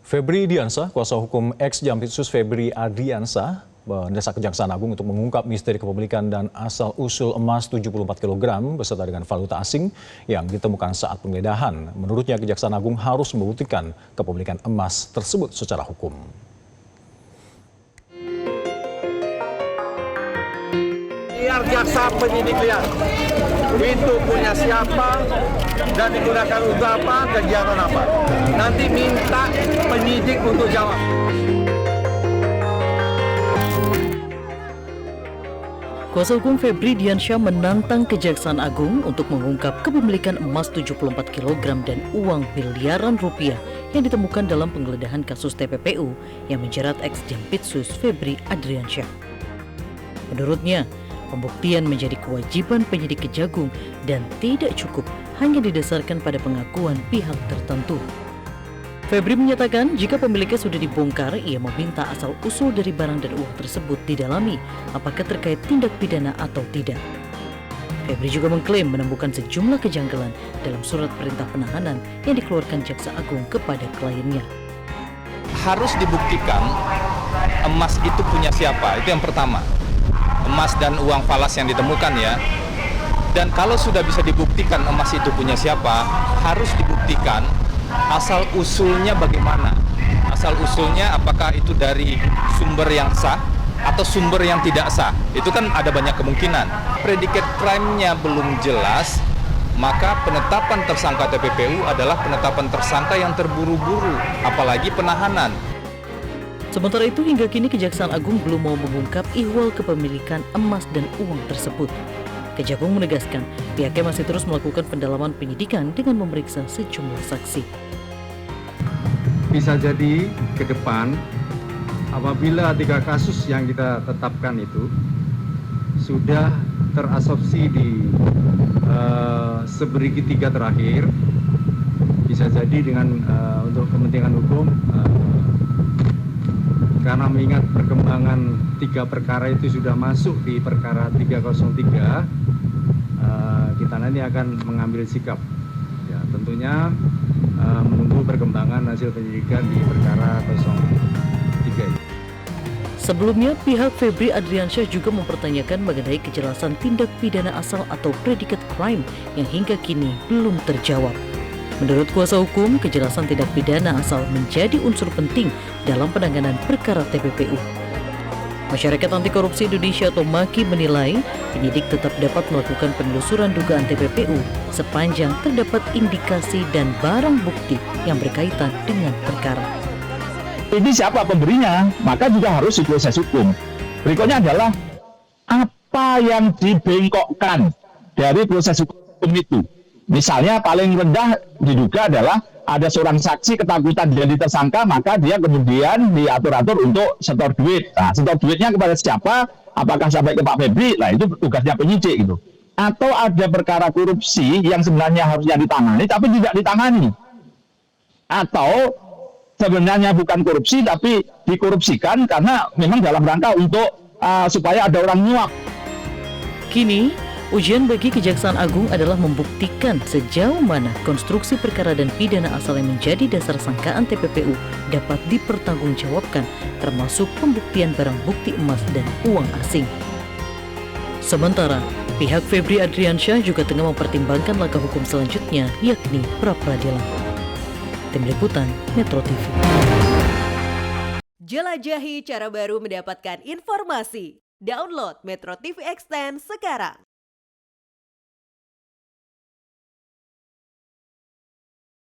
Febri Diansah, kuasa hukum ex-Jampitsus Febri Ardiansah, mendesak Kejaksaan Agung untuk mengungkap misteri kepemilikan dan asal-usul emas 74 kg beserta dengan valuta asing yang ditemukan saat penggeledahan. Menurutnya, Kejaksaan Agung harus membuktikan kepemilikan emas tersebut secara hukum. Biar jaksa penyidik lihat itu punya siapa dan digunakan untuk apa, kegiatan apa. Nanti minta penyidik untuk jawab. Kuasa hukum Febri Diansah menantang Kejaksaan Agung untuk mengungkap kepemilikan emas 74 kg dan uang miliaran rupiah yang ditemukan dalam penggeledahan kasus TPPU yang menjerat ex-Jampitsus Febri Ardiansah. Menurutnya, pembuktian menjadi kewajiban penyidik Kejagung dan tidak cukup hanya didasarkan pada pengakuan pihak tertentu. Febri menyatakan jika pemiliknya sudah dibongkar, ia meminta asal-usul dari barang dan uang tersebut didalami apakah terkait tindak pidana atau tidak. Febri juga mengklaim menemukan sejumlah kejanggalan dalam surat perintah penahanan yang dikeluarkan Jaksa Agung kepada kliennya. Harus dibuktikan emas itu punya siapa, itu yang pertama. Emas dan uang falas yang ditemukan ya. Dan kalau sudah bisa dibuktikan emas itu punya siapa, harus dibuktikan asal-usulnya bagaimana. Asal-usulnya apakah itu dari sumber yang sah atau sumber yang tidak sah. Itu kan ada banyak kemungkinan. Predikat crime-nya belum jelas, maka penetapan tersangka TPPU adalah penetapan tersangka yang terburu-buru, apalagi penahanan. Sementara itu, hingga kini Kejaksaan Agung belum mau mengungkap ihwal kepemilikan emas dan uang tersebut. Kejagung menegaskan pihaknya masih terus melakukan pendalaman penyidikan dengan memeriksa sejumlah saksi. Bisa jadi ke depan apabila 3 kasus yang kita tetapkan itu sudah terasopsi di sepertiga terakhir, bisa jadi dengan untuk kepentingan hukum karena mengingat perkembangan 3 perkara itu sudah masuk di perkara 303, kita nanti akan mengambil sikap. Ya, tentunya menunggu perkembangan hasil penyidikan di perkara 03 ini. Sebelumnya, pihak Febri Ardiansah juga mempertanyakan mengenai kejelasan tindak pidana asal atau predikat crime yang hingga kini belum terjawab. Menurut kuasa hukum, kejelasan tindak pidana asal menjadi unsur penting dalam penanganan perkara TPPU. Masyarakat Anti Korupsi Indonesia atau MAKI menilai penyidik tetap dapat melakukan penelusuran dugaan TPPU sepanjang terdapat indikasi dan barang bukti yang berkaitan dengan perkara. Ini siapa pemberinya, maka juga harus diproses hukum. Berikutnya adalah apa yang dibengkokkan dari proses hukum itu. Misalnya paling rendah diduga adalah ada seorang saksi ketakutan jadi tersangka, maka dia kemudian diatur-atur untuk setor duit. Nah, setor duitnya kepada siapa? Apakah sampai ke Pak Febri? Nah, itu tugasnya penyidik gitu. Atau ada perkara korupsi yang sebenarnya harusnya ditangani tapi tidak ditangani. Atau sebenarnya bukan korupsi tapi dikorupsikan karena memang dalam rangka untuk supaya ada orang nyuap. Kini, ujian bagi Kejaksaan Agung adalah membuktikan sejauh mana konstruksi perkara dan pidana asal yang menjadi dasar sangkaan TPPU dapat dipertanggungjawabkan, termasuk pembuktian barang bukti emas dan uang asing. Sementara, pihak Febri Ardiansah juga tengah mempertimbangkan langkah hukum selanjutnya, yakni pra-peradilan. Tim Liputan, Metro TV. Jelajahi cara baru mendapatkan informasi. Download Metro TV Extend sekarang.